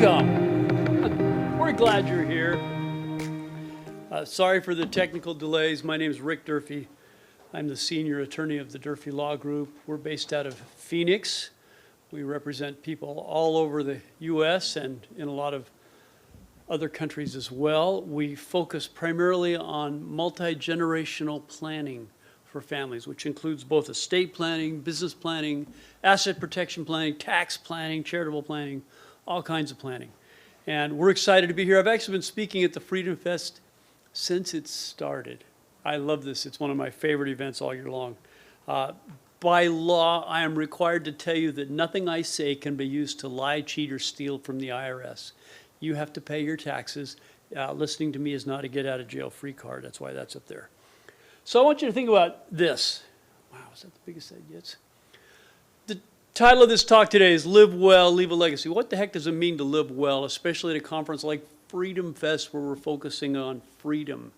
Welcome. We're glad you're here. Sorry for the technical delays. My name is Rick Durfee. I'm the senior attorney of the Durfee Law Group. We're based out of Phoenix. We represent people all over the U.S. and in a lot of other countries as well. We focus primarily on multi-generational planning for families, which includes both estate planning, business planning, asset protection planning, tax planning, charitable planning, all kinds of planning. And we're excited to be here. I've actually been speaking at the FreedomFest since it started. I love this. It's one of my favorite events all year long. By law, I am required to tell you that nothing I say can be used to lie, cheat, or steal from the IRS. You have to pay your taxes. Listening to me is not a get-out-of-jail-free card. That's why that's up there. So I want you to think about this. Wow, is that the biggest that gets? The title of this talk today is Live Well, Leave a Legacy. What the heck does it mean to live well, especially at a conference like FreedomFest where we're focusing on freedom?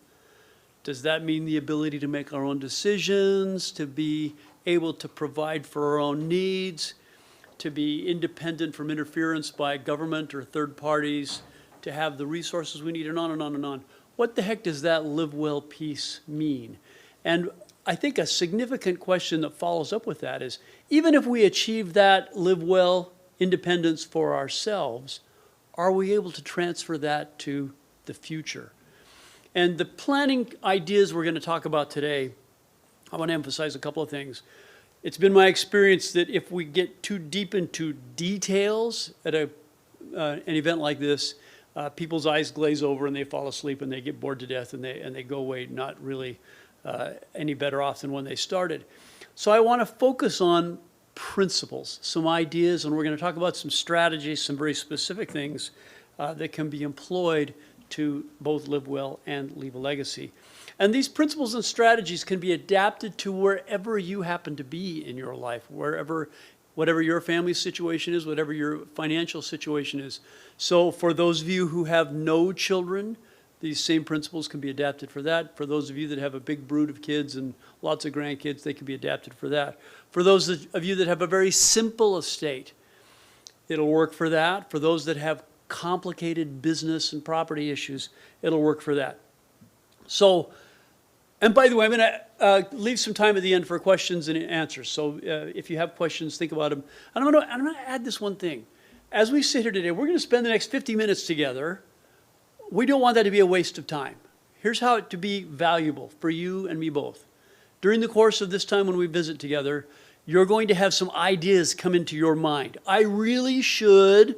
Does that mean the ability to make our own decisions, to be able to provide for our own needs, to be independent from interference by government or third parties, to have the resources we need, and on and on and on? What the heck does that live well piece mean? And I think a significant question that follows up with that is, even if we achieve that live well independence for ourselves, are we able to transfer that to the future? And the planning ideas we're going to talk about today, I want to emphasize a couple of things. It's been my experience that if we get too deep into details at an event like this, people's eyes glaze over and they fall asleep and they get bored to death and they go away not really any better off than when they started. So I want to focus on principles, some ideas, and we're going to talk about some strategies, some very specific things that can be employed to both live well and leave a legacy. And these principles and strategies can be adapted to wherever you happen to be in your life, whatever your family situation is, whatever your financial situation is. So for those of you who have no children, these same principles can be adapted for that. For those of you that have a big brood of kids and lots of grandkids, they can be adapted for that. For those of you that have a very simple estate, it'll work for that. For those that have complicated business and property issues, it'll work for that. So, and by the way, I'm going to leave some time at the end for questions and answers. So if you have questions, think about them. And I'm going to add this one thing. As we sit here today, we're going to spend the next 50 minutes together. We don't want that to be a waste of time. Here's how it to be valuable for you and me both. During the course of this time when we visit together, you're going to have some ideas come into your mind. I really should,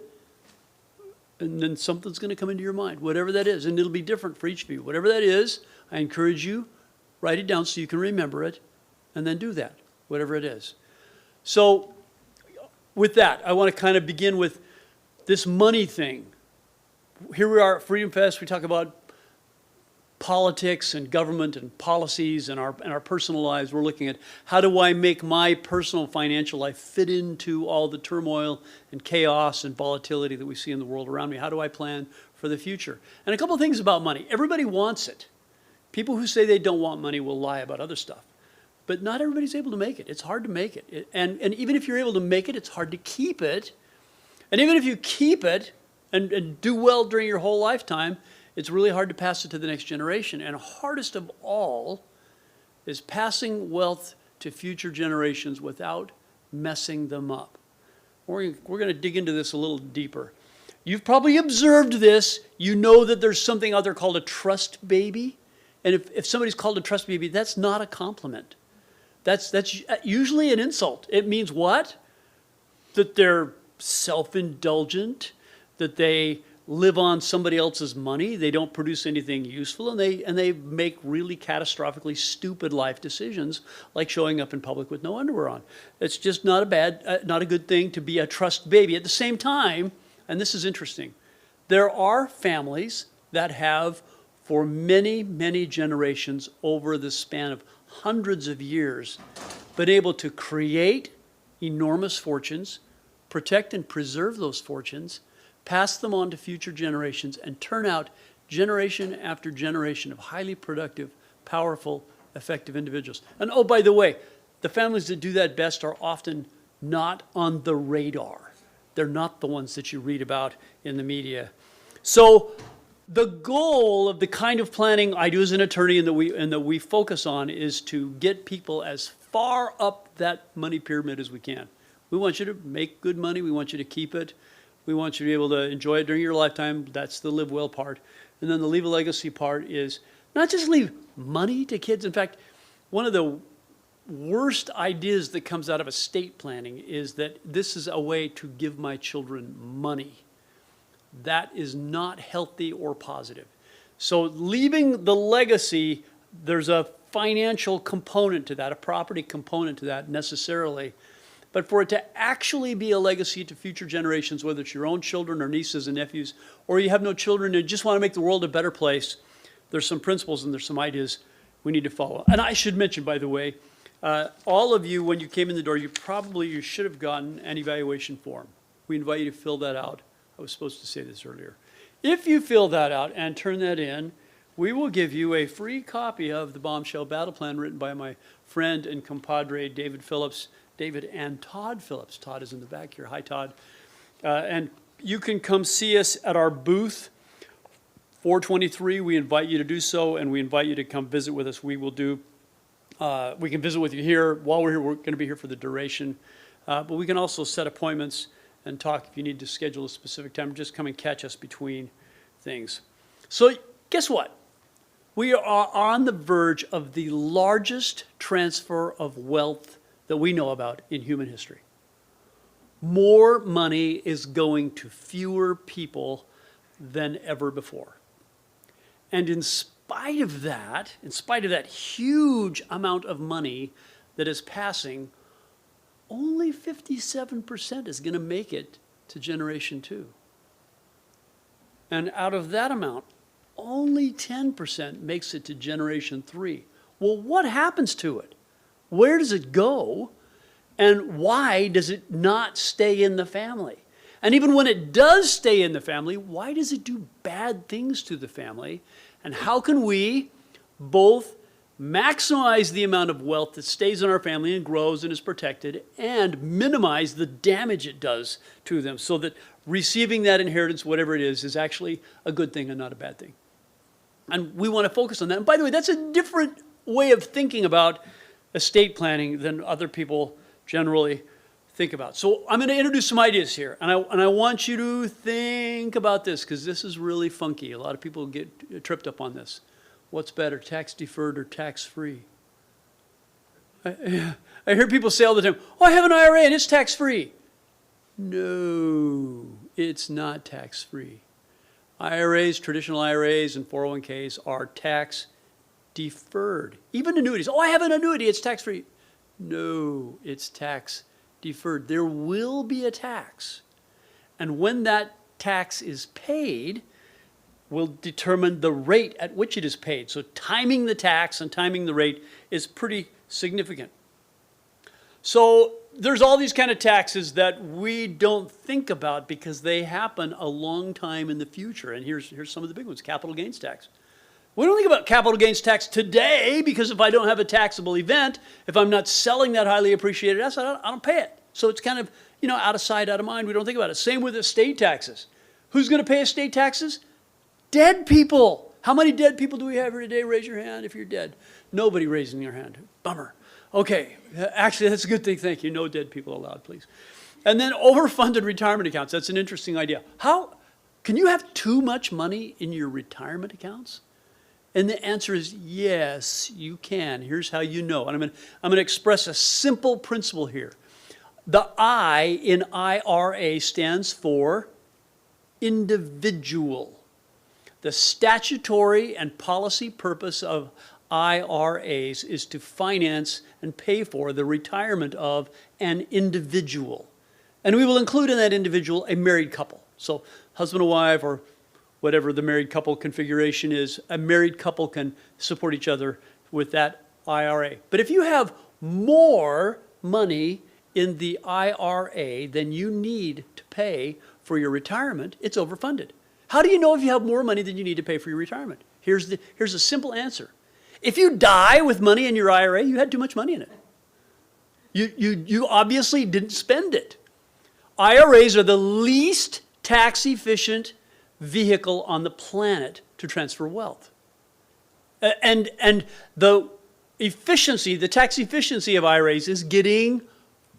and then something's going to come into your mind, whatever that is, and it'll be different for each of you. Whatever that is, I encourage you, write it down so you can remember it, and then do that, whatever it is. So with that, I want to kind of begin with this money thing. Here we are at FreedomFest. We talk about politics and government and policies and our personal lives. We're looking at how do I make my personal financial life fit into all the turmoil and chaos and volatility that we see in the world around me? How do I plan for the future? And a couple of things about money. Everybody wants it. People who say they don't want money will lie about other stuff. But not everybody's able to make it. It's hard to make it. And even if you're able to make it, it's hard to keep it. And even if you keep it and do well during your whole lifetime, it's really hard to pass it to the next generation. And hardest of all is passing wealth to future generations without messing them up. We're going to dig into this a little deeper. You've probably observed this. You know that there's something out there called a trust baby. And if somebody's called a trust baby, that's not a compliment. That's usually an insult. It means what? That they're self-indulgent, that they live on somebody else's money, they don't produce anything useful, and they make really catastrophically stupid life decisions, like showing up in public with no underwear on. It's just not a good thing to be a trust baby. At the same time, and this is interesting, there are families that have, for many, many generations over the span of hundreds of years, been able to create enormous fortunes, protect and preserve those fortunes, pass them on to future generations, and turn out generation after generation of highly productive, powerful, effective individuals. And oh, by the way, the families that do that best are often not on the radar. They're not the ones that you read about in the media. So the goal of the kind of planning I do as an attorney and that we focus on is to get people as far up that money pyramid as we can. We want you to make good money. We want you to keep it. We want you to be able to enjoy it during your lifetime. That's the live well part. And then the leave a legacy part is not just leave money to kids. In fact, one of the worst ideas that comes out of estate planning is that this is a way to give my children money. That is not healthy or positive. So leaving the legacy, there's a financial component to that, a property component to that necessarily. But for it to actually be a legacy to future generations, whether it's your own children or nieces and nephews, or you have no children and just want to make the world a better place, there's some principles and there's some ideas we need to follow. And I should mention, by the way, all of you, when you came in the door, you should have gotten an evaluation form. We invite you to fill that out. I was supposed to say this earlier. If you fill that out and turn that in, we will give you a free copy of the Bombshell Battle Plan written by my friend and compadre, David and Todd Phillips. Todd is in the back here. Hi, Todd. And you can come see us at our booth, 423. We invite you to do so, and we invite you to come visit with us. We can visit with you here. While we're here, we're going to be here for the duration. But we can also set appointments and talk if you need to schedule a specific time. Just come and catch us between things. So guess what? We are on the verge of the largest transfer of wealth that we know about in human history. More money is going to fewer people than ever before. And in spite of that huge amount of money that is passing, only 57% is going to make it to Generation 2. And out of that amount, only 10% makes it to Generation 3. Well, what happens to it? Where does it go? And why does it not stay in the family? And even when it does stay in the family, why does it do bad things to the family? And how can we both maximize the amount of wealth that stays in our family and grows and is protected, and minimize the damage it does to them, so that receiving that inheritance, whatever it is actually a good thing and not a bad thing? And we want to focus on that. And by the way, that's a different way of thinking about estate planning than other people generally think about. So I'm going to introduce some ideas here, and I want you to think about this, because this is really funky. A lot of people get tripped up on this. What's better, tax deferred or tax free? I hear people say all the time, oh, I have an IRA and it's tax free. No, it's not tax free. IRAs, traditional IRAs and 401ks are tax deferred. Even annuities. Oh, I have an annuity, it's tax free. No, it's tax deferred. There will be a tax. And when that tax is paid, will determine the rate at which it is paid. So timing the tax and timing the rate is pretty significant. So there's all these kind of taxes that we don't think about because they happen a long time in the future. And here's some of the big ones. Capital gains tax. We don't think about capital gains tax today because if I don't have a taxable event, if I'm not selling that highly appreciated asset, I don't pay it. So it's kind of, out of sight, out of mind. We don't think about it. Same with estate taxes. Who's going to pay estate taxes? Dead people. How many dead people do we have here today? Raise your hand if you're dead. Nobody raising their hand. Bummer. Okay. Actually, that's a good thing. Thank you. No dead people allowed, please. And then overfunded retirement accounts. That's an interesting idea. How can you have too much money in your retirement accounts? And the answer is yes, you can. Here's how you know. And I'm going to express a simple principle here. The I in IRA stands for individual. The statutory and policy purpose of IRAs is to finance and pay for the retirement of an individual. And we will include in that individual a married couple. So husband and wife, or whatever the married couple configuration is, a married couple can support each other with that IRA. But if you have more money in the IRA than you need to pay for your retirement, it's overfunded. How do you know if you have more money than you need to pay for your retirement? Here's a simple answer. If you die with money in your IRA, you had too much money in it. You obviously didn't spend it. IRAs are the least tax-efficient vehicle on the planet to transfer wealth. And the efficiency, the tax efficiency of IRAs is getting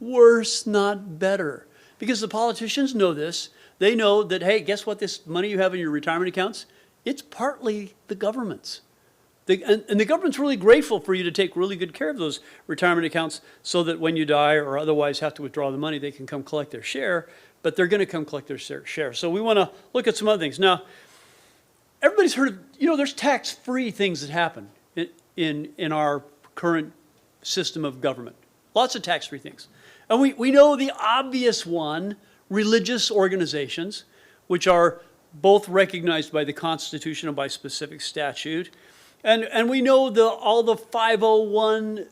worse, not better. Because the politicians know this. They know that, hey, guess what? This money you have in your retirement accounts, it's partly the government's. And the government's really grateful for you to take really good care of those retirement accounts so that when you die or otherwise have to withdraw the money, they can come collect their share, but they're going to come collect their share. So we want to look at some other things. Now, everybody's heard of, there's tax-free things that happen in our current system of government. Lots of tax-free things. And we know the obvious one, religious organizations, which are both recognized by the Constitution and by specific statute. And we know all the 501,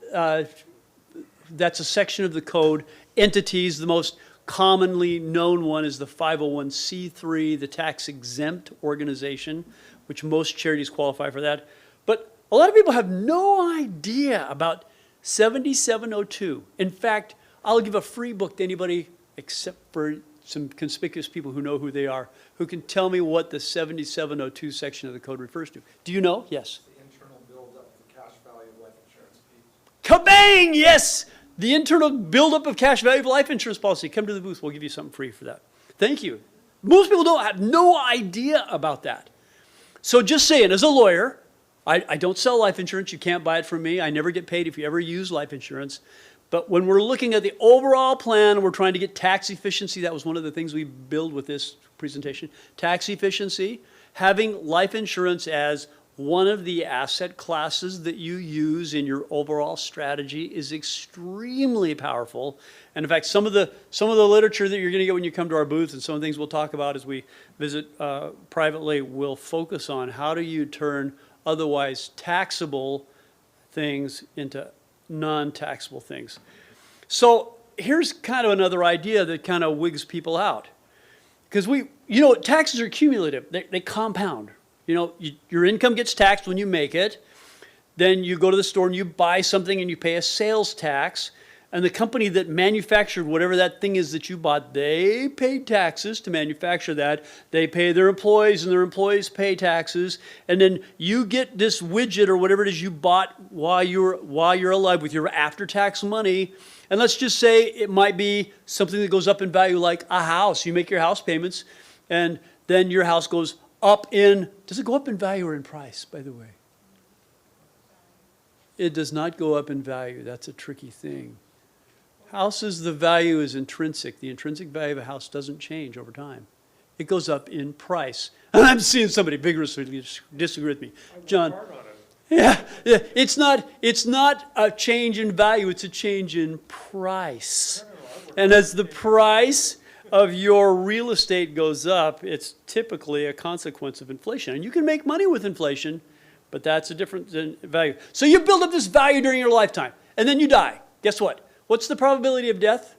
that's a section of the code, entities. The most commonly known one is the 501c3, the tax-exempt organization, which most charities qualify for that. But a lot of people have no idea about 7702. In fact, I'll give a free book to anybody except for some conspicuous people who know who they are, who can tell me what the 7702 section of the code refers to. Do you know? Yes. Kabang! Yes! The internal buildup of cash value of life insurance policy. Come to the booth. We'll give you something free for that. Thank you. Most people don't have no idea about that. So just saying, as a lawyer, I don't sell life insurance. You can't buy it from me. I never get paid if you ever use life insurance. But when we're looking at the overall plan, we're trying to get tax efficiency. That was one of the things we build with this presentation. Tax efficiency. Having life insurance as one of the asset classes that you use in your overall strategy is extremely powerful. And in fact, some of the literature that you're going to get when you come to our booth and some of the things we'll talk about as we visit privately will focus on how do you turn otherwise taxable things into non-taxable things. So here's kind of another idea that kind of wigs people out. Because taxes are cumulative. They compound. Your income gets taxed when you make it. Then you go to the store and you buy something and you pay a sales tax. And the company that manufactured whatever that thing is that you bought, they paid taxes to manufacture that. They pay their employees and their employees pay taxes. And then you get this widget or whatever it is you bought while you're alive with your after-tax money. And let's just say it might be something that goes up in value like a house. You make your house payments and then your house goes up in, does it go up in value or in price, by the way? It does not go up in value. That's a tricky thing. Houses, the value is intrinsic. The intrinsic value of a house doesn't change over time. It goes up in price. And I'm seeing somebody vigorously disagree with me. John, yeah, it's not a change in value, it's a change in price. And as the price of your real estate goes up, it's typically a consequence of inflation. And you can make money with inflation, but that's a different value. So you build up this value during your lifetime, and then you die. Guess what? What's the probability of death?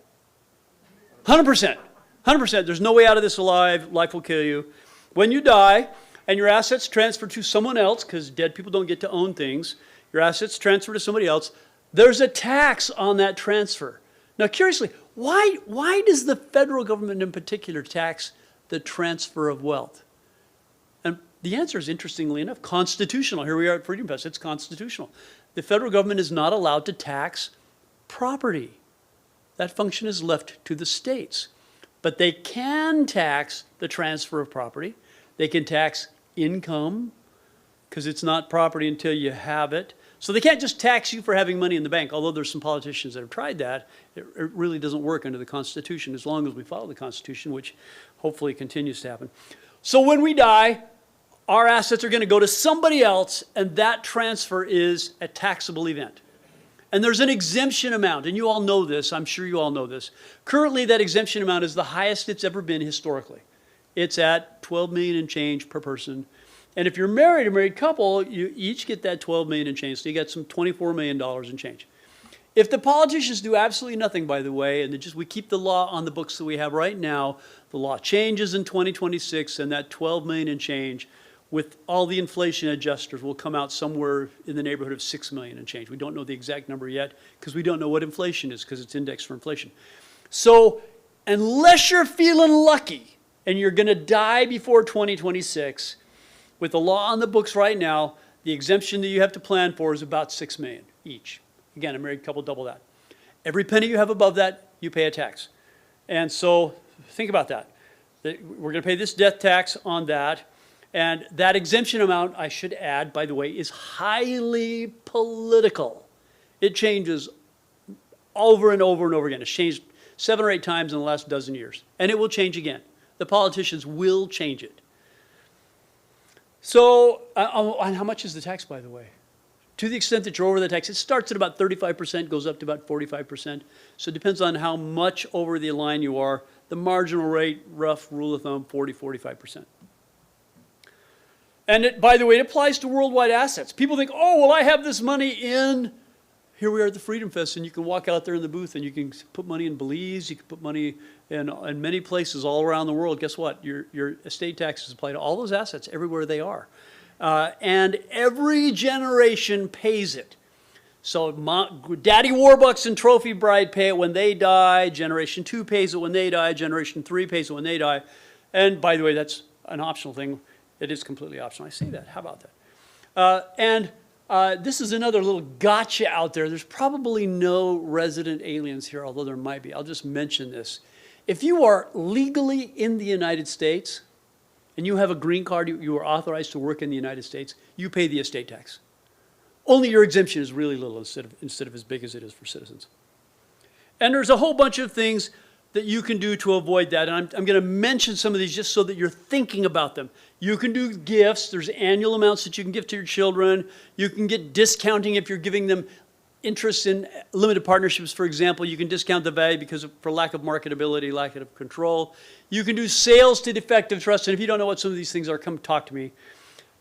100%. 100%. There's no way out of this alive. Life will kill you. When you die, and your assets transfer to someone else, because dead people don't get to own things, your assets transfer to somebody else, there's a tax on that transfer. Now, curiously, why does the federal government in particular tax the transfer of wealth? And the answer is, interestingly enough, constitutional. Here we are at FreedomFest. It's constitutional. The federal government is not allowed to tax property. That function is left to the states. But they can tax the transfer of property. They can tax income, because it's not property until you have it. So they can't just tax you for having money in the bank, although there's some politicians that have tried that. It really doesn't work under the Constitution as long as we follow the Constitution, which hopefully continues to happen. So when we die, our assets are going to go to somebody else, and that transfer is a taxable event. And there's an exemption amount, and you all know this. I'm sure you all know this. Currently, that exemption amount is the highest it's ever been historically. It's at $12 million and change per person. And if you're married, a married couple, you each get that $12 million and change. So you get some $24 million and change. If the politicians do absolutely nothing, by the way, and we keep the law on the books that we have right now, the law changes in 2026, and that $12 million and change, with all the inflation adjusters, will come out somewhere in the neighborhood of $6 million and change. We don't know the exact number yet, because we don't know what inflation is, because it's indexed for inflation. So unless you're feeling lucky and you're going to die before 2026, with the law on the books right now, the exemption that you have to plan for is about $6 million each. Again, a married couple double that. Every penny you have above that, you pay a tax. And so think about that. We're going to pay this death tax on that. And that exemption amount, I should add, by the way, is highly political. It changes over and over and over again. It's changed 7 or 8 times in the last dozen years. And it will change again. The politicians will change it. So, and how much is the tax, by the way? To the extent that you're over the tax, it starts at about 35%, goes up to about 45%. So it depends on how much over the line you are. The marginal rate, rough rule of thumb, 45%. And it, by the way, it applies to worldwide assets. People think, oh, well, I have this money in, here we are at the FreedomFest, and you can walk out there in the booth and you can put money in Belize, you can put money in many places all around the world. Guess what? Your estate taxes apply to all those assets everywhere they are. And every generation pays it. So Daddy Warbucks and Trophy Bride pay it when they die. Generation 2 pays it when they die. Generation 3 pays it when they die. And by the way, that's an optional thing. It is completely optional. I say that. How about that? This is another little gotcha out there. There's probably no resident aliens here, although there might be. I'll just mention this. If you are legally in the United States and you have a green card, you are authorized to work in the United States, you pay the estate tax. Only your exemption is really little instead of as big as it is for citizens. And there's a whole bunch of things that you can do to avoid that. And I'm going to mention some of these just so that you're thinking about them. You can do gifts. There's annual amounts that you can give to your children. You can get discounting if you're giving them interest in limited partnerships, for example. You can discount the value for lack of marketability, lack of control. You can do sales to defective trust. And if you don't know what some of these things are, come talk to me.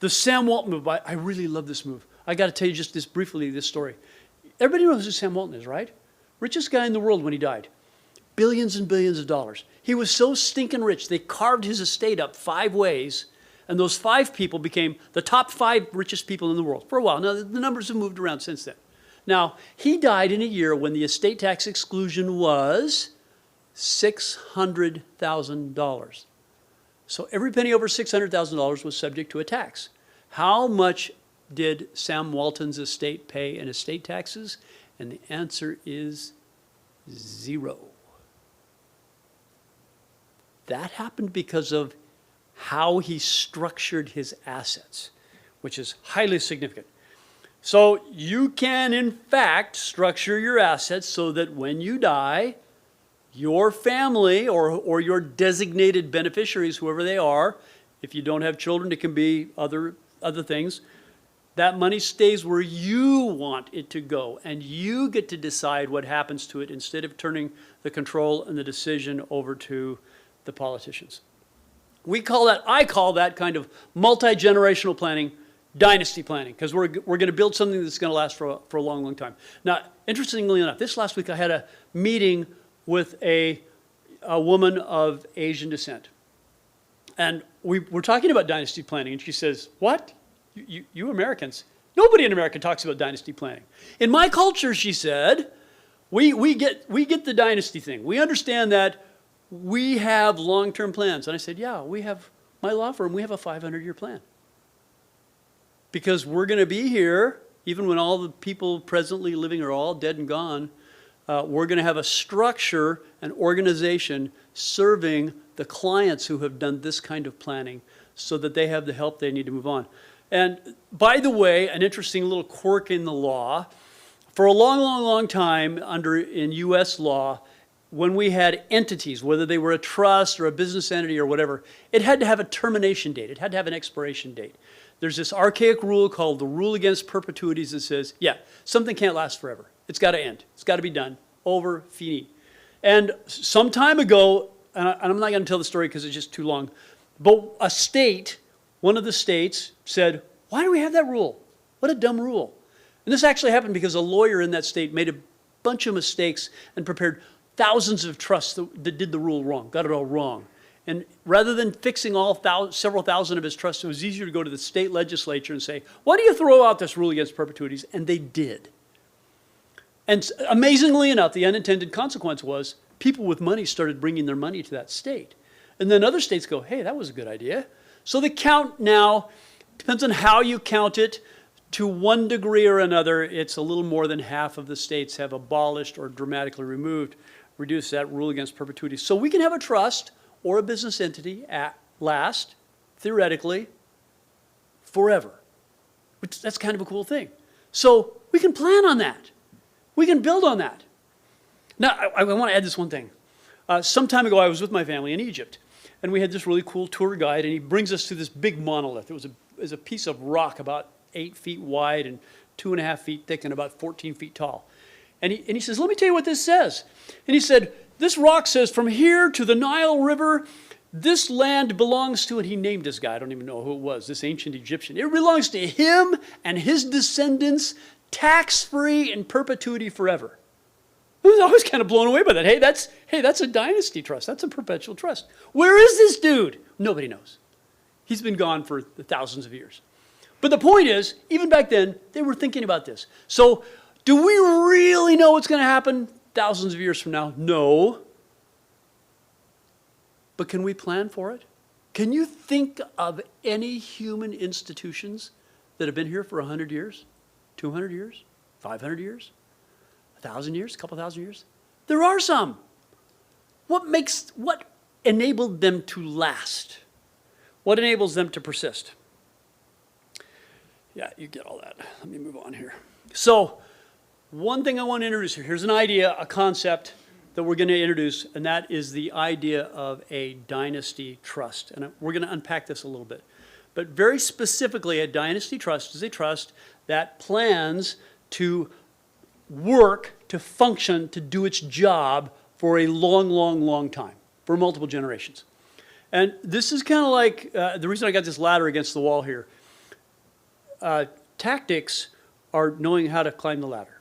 The Sam Walton move, I really love this move. I got to tell you just this briefly, this story. Everybody knows who Sam Walton is, right? Richest guy in the world when he died. Billions and billions of dollars. He was so stinking rich, they carved his estate up 5 ways, and those 5 people became the top 5 richest people in the world for a while. Now, the numbers have moved around since then. Now, he died in a year when the estate tax exclusion was $600,000. So every penny over $600,000 was subject to a tax. How much did Sam Walton's estate pay in estate taxes? And the answer is 0. That happened because of how he structured his assets, which is highly significant. So you can, in fact, structure your assets so that when you die, your family or your designated beneficiaries, whoever they are, if you don't have children, it can be other things, that money stays where you want it to go, and you get to decide what happens to it instead of turning the control and the decision over to the politicians. I call that kind of multi-generational planning, dynasty planning, because we're going to build something that's going to last for a long, long time. Now, interestingly enough, this last week I had a meeting with a woman of Asian descent. And we were talking about dynasty planning, and she says, what? You Americans, nobody in America talks about dynasty planning. In my culture, she said, we get the dynasty thing. We understand that we have long-term plans. And I said, yeah, we have, my law firm, we have a 500-year plan. Because we're going to be here, even when all the people presently living are all dead and gone, we're going to have a structure, an organization serving the clients who have done this kind of planning so that they have the help they need to move on. And by the way, an interesting little quirk in the law, for a long, long, long time in U.S. law, when we had entities, whether they were a trust or a business entity or whatever, it had to have a termination date. It had to have an expiration date. There's this archaic rule called the rule against perpetuities that says, yeah, something can't last forever. It's got to end. It's got to be done. Over, fini. And some time ago, and I'm not going to tell the story because it's just too long, but a state, one of the states said, why do we have that rule? What a dumb rule. And this actually happened because a lawyer in that state made a bunch of mistakes and prepared thousands of trusts that did the rule wrong, got it all wrong. And rather than fixing several thousand of his trusts, it was easier to go to the state legislature and say, why do you throw out this rule against perpetuities? And they did. And amazingly enough, the unintended consequence was people with money started bringing their money to that state. And then other states go, hey, that was a good idea. So the count now, depends on how you count it, to one degree or another, it's a little more than half of the states have abolished or dramatically reduced that rule against perpetuity. So we can have a trust or a business entity at last, theoretically, forever. Which, that's kind of a cool thing. So we can plan on that. We can build on that. Now, I want to add this one thing. Some time ago, I was with my family in Egypt, and we had this really cool tour guide, and he brings us to this big monolith. It was a piece of rock about 8 feet wide and 2.5 feet thick and about 14 feet tall. And he says, let me tell you what this says. And he said, this rock says, from here to the Nile River, this land belongs to, and he named this guy, I don't even know who it was, this ancient Egyptian. It belongs to him and his descendants, tax-free in perpetuity forever. I was always kind of blown away by that. Hey, that's a dynasty trust. That's a perpetual trust. Where is this dude? Nobody knows. He's been gone for thousands of years. But the point is, even back then, they were thinking about this. So do we really know what's going to happen thousands of years from now? No. But can we plan for it? Can you think of any human institutions that have been here for 100 years, 200 years, 500 years, 1,000 years, a couple thousand years? There are some. What enabled them to last? What enables them to persist? Yeah, you get all that. Let me move on here. So, one thing I want to introduce here. Here's an idea, a concept that we're going to introduce, and that is the idea of a dynasty trust. And we're going to unpack this a little bit. But very specifically, a dynasty trust is a trust that plans to work, to function, to do its job for a long, long, long time, for multiple generations. And this is kind of like, the reason I got this ladder against the wall here, tactics are knowing how to climb the ladder.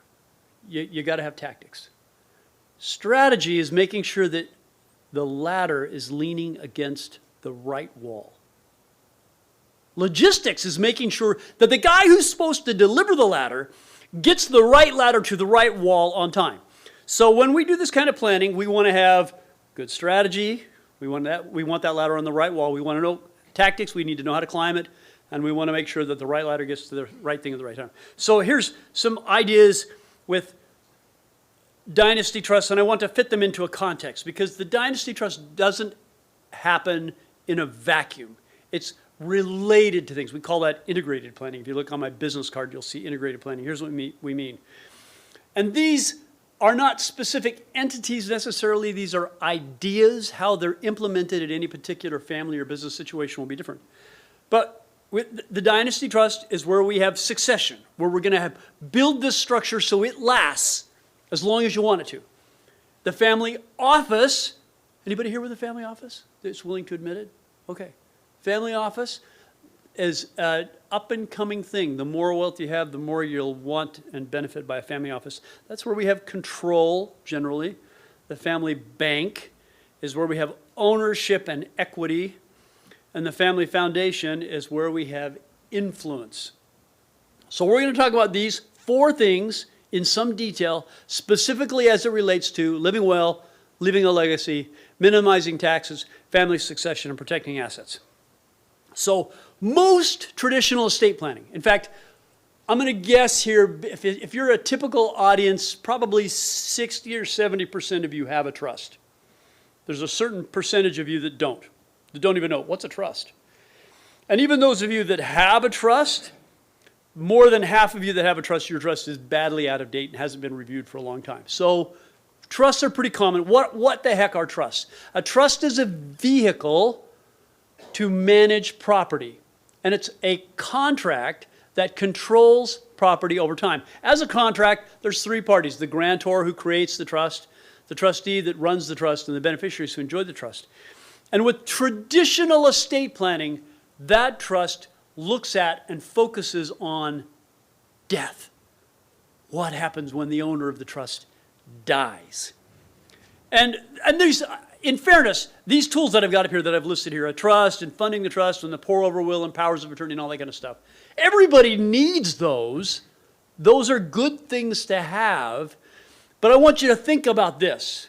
You got to have tactics. Strategy is making sure that the ladder is leaning against the right wall. Logistics is making sure that the guy who's supposed to deliver the ladder gets the right ladder to the right wall on time. So when we do this kind of planning, we want to have good strategy. We want that ladder on the right wall. We want to know tactics. We need to know how to climb it. And we want to make sure that the right ladder gets to the right thing at the right time. So here's some ideas with dynasty trusts, and I want to fit them into a context because the dynasty trust doesn't happen in a vacuum. It's related to things. We call that integrated planning. If you look on my business card, you'll see integrated planning. Here's what we mean. And these are not specific entities necessarily. These are ideas. How they're implemented at any particular family or business situation will be different. But with the dynasty trust is where we have succession, where we're going to build this structure so it lasts as long as you want it to. The family office, anybody here with a family office that's willing to admit it? Okay. Family office is an up-and-coming thing. The more wealth you have, the more you'll want and benefit by a family office. That's where we have control, generally. The family bank is where we have ownership and equity. And the family foundation is where we have influence. So we're going to talk about these 4 things in some detail, specifically as it relates to living well, leaving a legacy, minimizing taxes, family succession, and protecting assets. So most traditional estate planning, in fact, I'm going to guess here, if you're a typical audience, probably 60 or 70% of you have a trust. There's a certain percentage of you that don't even know what's a trust. And even those of you that have a trust, more than half of you that have a trust, your trust is badly out of date and hasn't been reviewed for a long time. So trusts are pretty common. What the heck are trusts? A trust is a vehicle to manage property. And it's a contract that controls property over time. As a contract, there's 3 parties: the grantor who creates the trust, the trustee that runs the trust, and the beneficiaries who enjoy the trust. And with traditional estate planning, that trust looks at and focuses on death. What happens when the owner of the trust dies? And there's, in fairness, these tools that I've got up here that I've listed here, a trust and funding the trust and the pour-over will and powers of attorney and all that kind of stuff, everybody needs those. Those are good things to have. But I want you to think about this.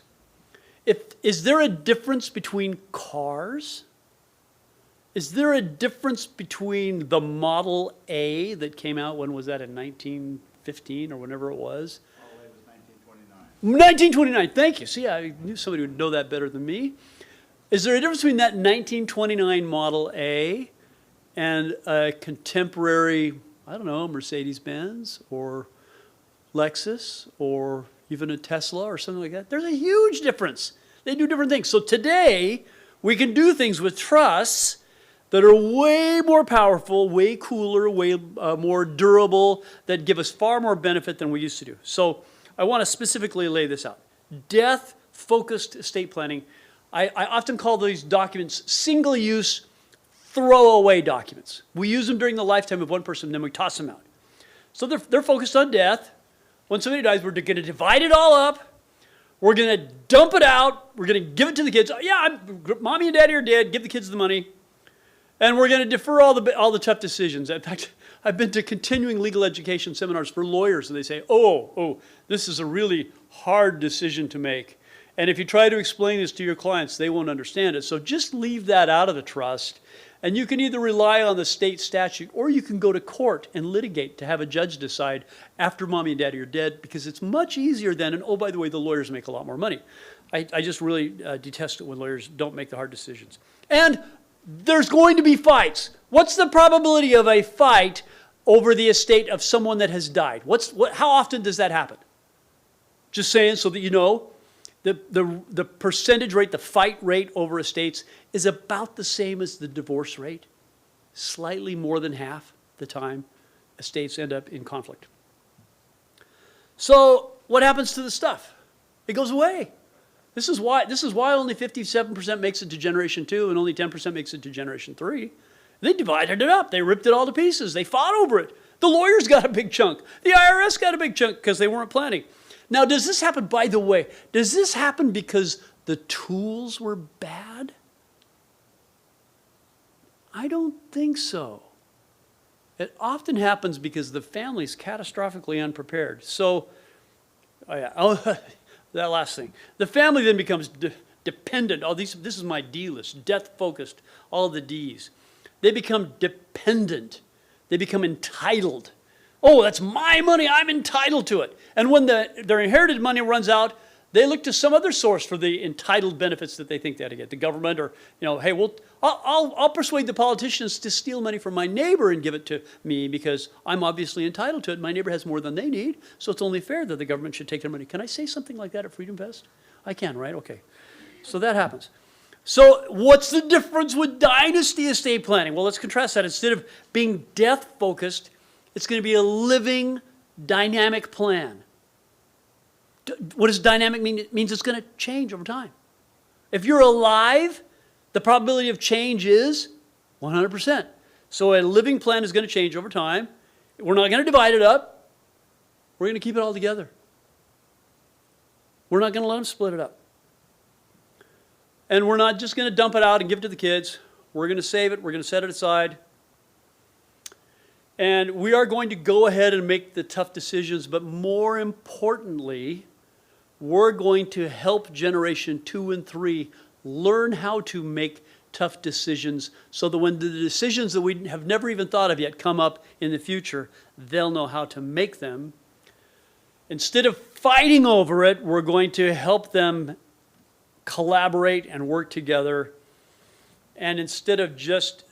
Is there a difference between cars? Is there a difference between the Model A that came out, when was that, in 1915 or whenever it was? Model A was 1929, thank you. See, I knew somebody would know that better than me. Is there a difference between that 1929 Model A and a contemporary, I don't know, Mercedes-Benz or Lexus or even a Tesla or something like that? There's a huge difference. They do different things. So today, we can do things with trusts that are way more powerful, way cooler, way more durable, that give us far more benefit than we used to do. So I want to specifically lay this out. Death-focused estate planning. I often call these documents single-use, throwaway documents. We use them during the lifetime of one person, then we toss them out. So they're focused on death. When somebody dies, we're going to divide it all up. We're going to dump it out. We're going to give it to the kids. Yeah, mommy and daddy are dead. Give the kids the money. And we're going to defer all the tough decisions. In fact, I've been to continuing legal education seminars for lawyers, and they say, oh, this is a really hard decision to make. And if you try to explain this to your clients, they won't understand it. So just leave that out of the trust. And you can either rely on the state statute, or you can go to court and litigate to have a judge decide after mommy and daddy are dead, because it's much easier then. And oh, by the way, the lawyers make a lot more money. I just really detest it when lawyers don't make the hard decisions. And there's going to be fights. What's the probability of a fight over the estate of someone that has died? How often does that happen? Just saying so that you know. The percentage rate, the fight rate over estates is about the same as the divorce rate. Slightly more than half the time estates end up in conflict. So what happens to the stuff? It goes away. This is why only 57% makes it to generation 2 and only 10% makes it to generation 3. They divided it up. They ripped it all to pieces. They fought over it. The lawyers got a big chunk. The IRS got a big chunk because they weren't planning. Now, does this happen, by the way, does this happen because the tools were bad? I don't think so. It often happens because the family's catastrophically unprepared. So, that last thing. The family then becomes dependent. This is my D list, death-focused, all the Ds. They become dependent. They become entitled. Oh, that's my money, I'm entitled to it. And when their inherited money runs out, they look to some other source for the entitled benefits that they think they ought to get. The government, or, hey, I'll persuade the politicians to steal money from my neighbor and give it to me because I'm obviously entitled to it. My neighbor has more than they need, so it's only fair that the government should take their money. Can I say something like that at FreedomFest? I can, right? Okay. So that happens. So what's the difference with dynasty estate planning? Well, let's contrast that. Instead of being death-focused, it's going to be a living, dynamic plan. What does dynamic mean? It means it's going to change over time. If you're alive, the probability of change is 100%. So a living plan is going to change over time. We're not going to divide it up. We're going to keep it all together. We're not going to let them split it up. And we're not just going to dump it out and give it to the kids. We're going to save it. We're going to set it aside. And we are going to go ahead and make the tough decisions, but more importantly, we're going to help generation 2 and 3 learn how to make tough decisions so that when the decisions that we have never even thought of yet come up in the future, they'll know how to make them. Instead of fighting over it, we're going to help them collaborate and work together. And instead of just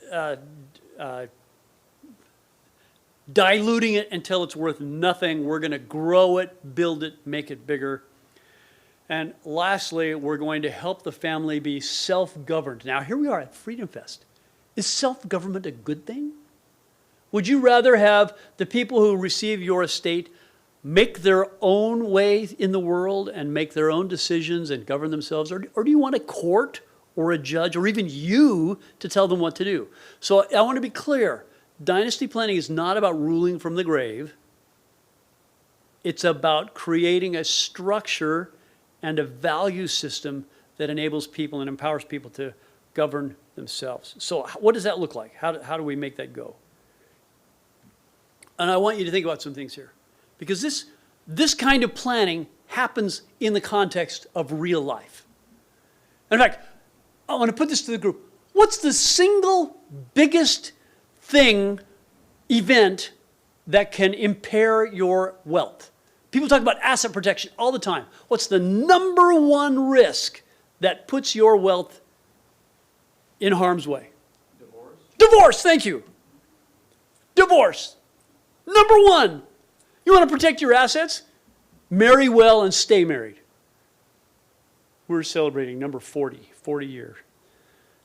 diluting it until it's worth nothing, we're going to grow it, build it, make it bigger. And lastly, we're going to help the family be self-governed. Now, here we are at FreedomFest. Is self-government a good thing? Would you rather have the people who receive your estate make their own way in the world and make their own decisions and govern themselves? Or do you want a court or a judge or even you to tell them what to do? So I want to be clear. Dynasty planning is not about ruling from the grave. It's about creating a structure and a value system that enables people and empowers people to govern themselves. So what does that look like? How do we make that go? And I want you to think about some things here. Because this kind of planning happens in the context of real life. In fact, I want to put this to the group. What's the single biggest event that can impair your wealth? People talk about asset protection all the time. What's the number one risk that puts your wealth in harm's way? Divorce. Divorce, thank you. Divorce. Number one. You want to protect your assets? Marry well and stay married. We're celebrating number 40 years.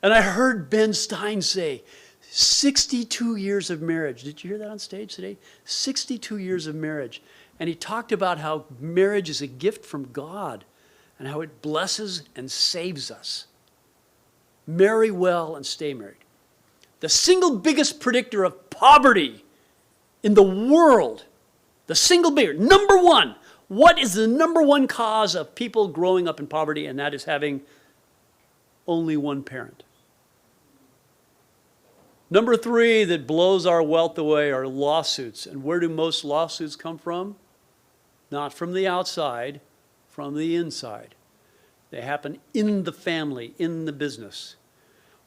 And I heard Ben Stein say, 62 years of marriage. Did you hear that on stage today? 62 years of marriage. And he talked about how marriage is a gift from God and how it blesses and saves us. Marry well and stay married. The single biggest predictor of poverty in the world, the single biggest, number one, what is the number one cause of people growing up in poverty? And that is having only one parent. Number three that blows our wealth away are lawsuits. And where do most lawsuits come from? Not from the outside, from the inside. They happen in the family, in the business.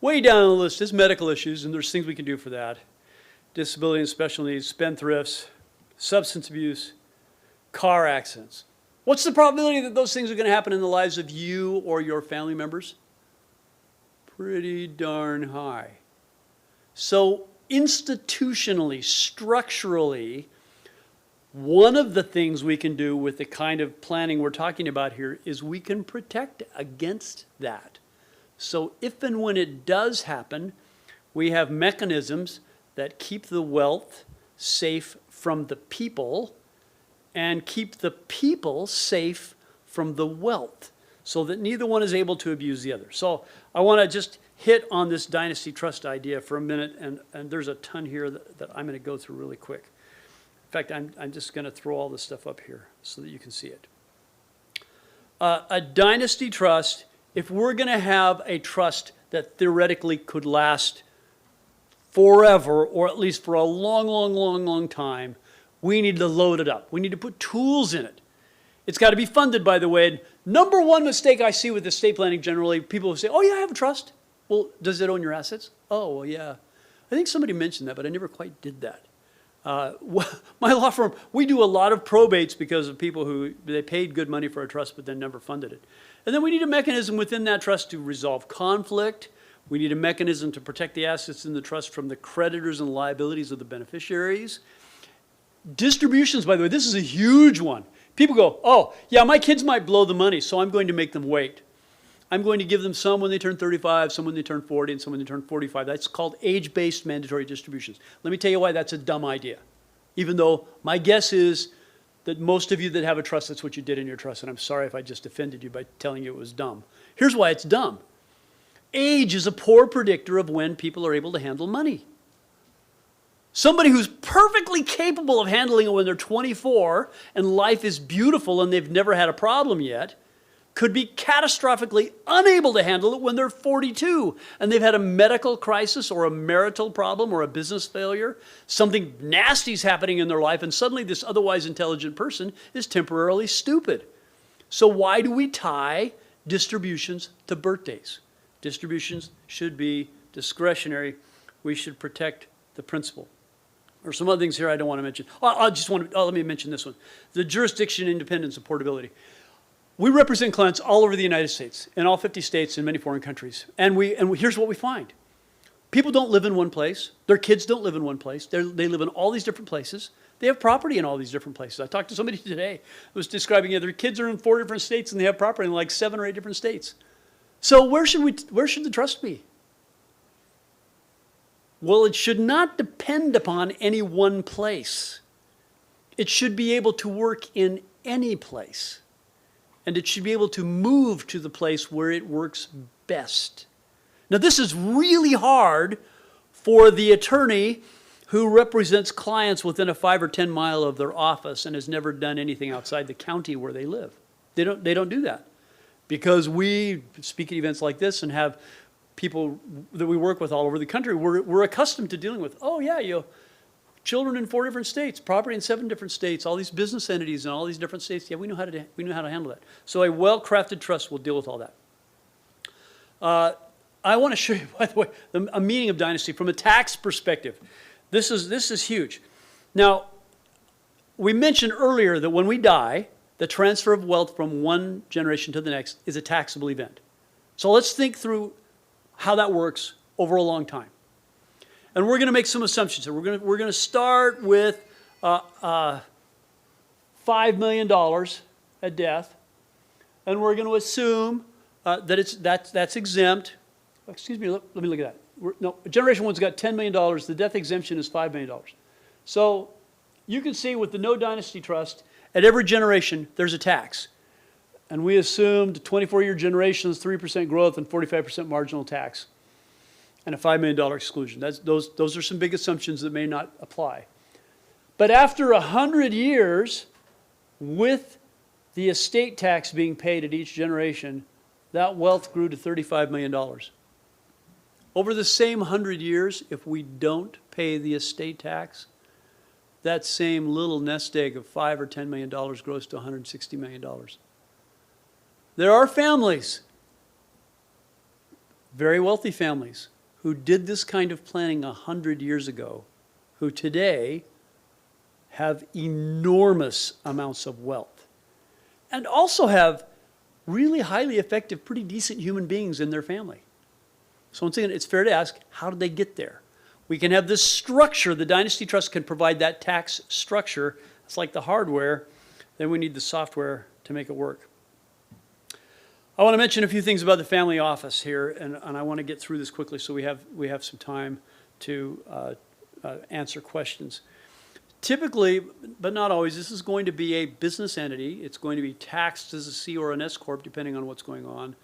Way down the list is medical issues, and there's things we can do for that. Disability and special needs, spendthrifts, substance abuse, car accidents. What's the probability that those things are going to happen in the lives of you or your family members? Pretty darn high. So institutionally, structurally, one of the things we can do with the kind of planning we're talking about here is we can protect against that. So if and when it does happen, we have mechanisms that keep the wealth safe from the people and keep the people safe from the wealth so that neither one is able to abuse the other. So I want to just hit on this Dynasty Trust idea for a minute, and there's a ton here that I'm going to go through really quick. In fact, I'm just going to throw all this stuff up here so that you can see it. A Dynasty Trust, if we're going to have a trust that theoretically could last forever, or at least for a long time, we need to load it up. We need to put tools in it. It's got to be funded, by the way. And number one mistake I see with estate planning generally, people will say, oh yeah, I have a trust. Well, does it own your assets? Oh, well, yeah. I think somebody mentioned that, but I never quite did that. My law firm, we do a lot of probates because of people who, they paid good money for a trust but then never funded it. And then we need a mechanism within that trust to resolve conflict. We need a mechanism to protect the assets in the trust from the creditors and liabilities of the beneficiaries. Distributions, by the way, this is a huge one. People go, oh, yeah, my kids might blow the money, so I'm going to make them wait. I'm going to give them some when they turn 35, some when they turn 40, and some when they turn 45. That's called age-based mandatory distributions. Let me tell you why that's a dumb idea. Even though my guess is that most of you that have a trust, that's what you did in your trust, and I'm sorry if I just offended you by telling you it was dumb. Here's why it's dumb. Age is a poor predictor of when people are able to handle money. Somebody who's perfectly capable of handling it when they're 24 and life is beautiful and they've never had a problem yet could be catastrophically unable to handle it when they're 42 and they've had a medical crisis or a marital problem or a business failure. Something nasty's happening in their life and suddenly this otherwise intelligent person is temporarily stupid. So why do we tie distributions to birthdays? Distributions should be discretionary. We should protect the principal. Or some other things here I don't want to mention. Let me mention this one. The jurisdiction independence and portability. We represent clients all over the United States, in all 50 states and many foreign countries. And here's what we find. People don't live in one place. Their kids don't live in one place. They live in all these different places. They have property in all these different places. I talked to somebody today who was describing their kids are in 4 different states and they have property in like 7 or 8 different states. So where should the trust be? Well, it should not depend upon any one place. It should be able to work in any place. And it should be able to move to the place where it works best. Now, this is really hard for the attorney who represents clients within a 5 or 10 mile of their office and has never done anything outside the county where they live. They don't do that. Because we speak at events like this and have people that we work with all over the country, we're accustomed to dealing with, oh yeah, children in 4 different states, property in 7 different states, all these business entities in all these different states. Yeah, we know how to handle that. So a well-crafted trust will deal with all that. I want to show you, by the way, a meaning of dynasty from a tax perspective. This is huge. Now, we mentioned earlier that when we die, the transfer of wealth from one generation to the next is a taxable event. So let's think through how that works over a long time. And we're going to make some assumptions. So we're going to start with $5 million at death, and we're going to assume that's exempt. Excuse me, let me look at that. No, generation one's got $10 million. The death exemption is $5 million. So you can see with the no Dynasty Trust, at every generation, there's a tax. And we assumed 24-year generations, 3% growth, and 45% marginal tax, and a $5 million exclusion. Those are some big assumptions that may not apply. But after 100 years, with the estate tax being paid at each generation, that wealth grew to $35 million. Over the same 100 years, if we don't pay the estate tax, that same little nest egg of $5 or $10 million grows to $160 million. There are families, very wealthy families, who did this kind of planning 100 years ago, who today have enormous amounts of wealth, and also have really highly effective, pretty decent human beings in their family. So once again, it's fair to ask, how did they get there? We can have this structure. The Dynasty Trust can provide that tax structure. It's like the hardware. Then we need the software to make it work. I want to mention a few things about the family office here, and I want to get through this quickly so we have some time to answer questions. Typically, but not always, this is going to be a business entity. It's going to be taxed as a C or an S corp, depending on what's going on.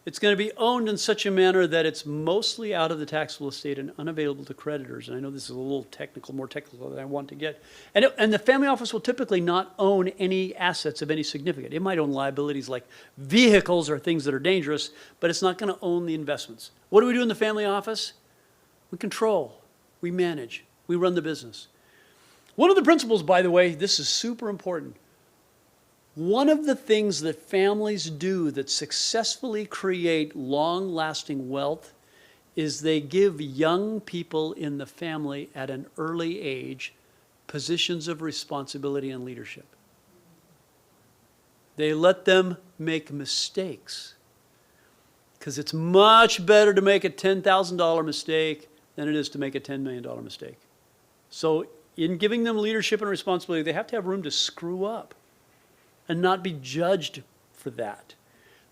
It's going to be owned in such a manner that it's mostly out of the taxable estate and unavailable to creditors. And I know this is a little technical, more technical than I want to get. And the family office will typically not own any assets of any significance. It might own liabilities like vehicles or things that are dangerous, but it's not going to own the investments. What do we do in the family office? We control, we manage, we run the business. One of the principles, by the way, this is super important. One of the things that families do that successfully create long-lasting wealth is they give young people in the family at an early age positions of responsibility and leadership. They let them make mistakes, because it's much better to make a $10,000 mistake than it is to make a $10 million mistake. So in giving them leadership and responsibility, they have to have room to screw up and not be judged for that.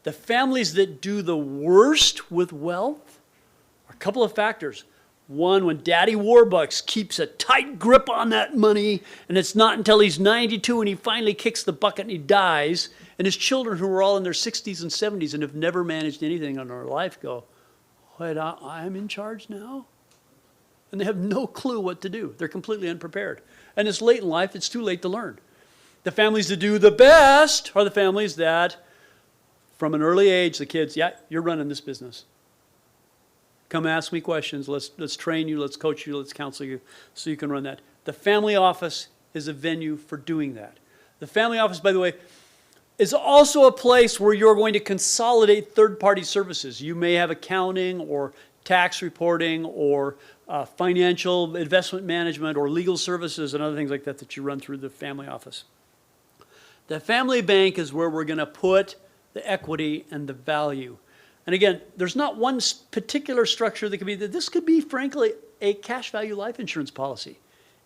The families that do the worst with wealth are a couple of factors. One, when Daddy Warbucks keeps a tight grip on that money, and it's not until he's 92 and he finally kicks the bucket and he dies, and his children, who are all in their 60s and 70s and have never managed anything in their life, go, "Wait, I'm in charge now?" And they have no clue what to do. They're completely unprepared. And it's late in life, it's too late to learn. The families that do the best are the families that, from an early age, the kids, yeah, you're running this business. Come ask me questions. Let's train you, let's coach you, let's counsel you so you can run that. The family office is a venue for doing that. The family office, by the way, is also a place where you're going to consolidate third-party services. You may have accounting or tax reporting or financial investment management or legal services and other things like that that you run through the family office. The family bank is where we're going to put the equity and the value. And again, there's not one particular structure that could be, this could be, frankly, a cash value life insurance policy.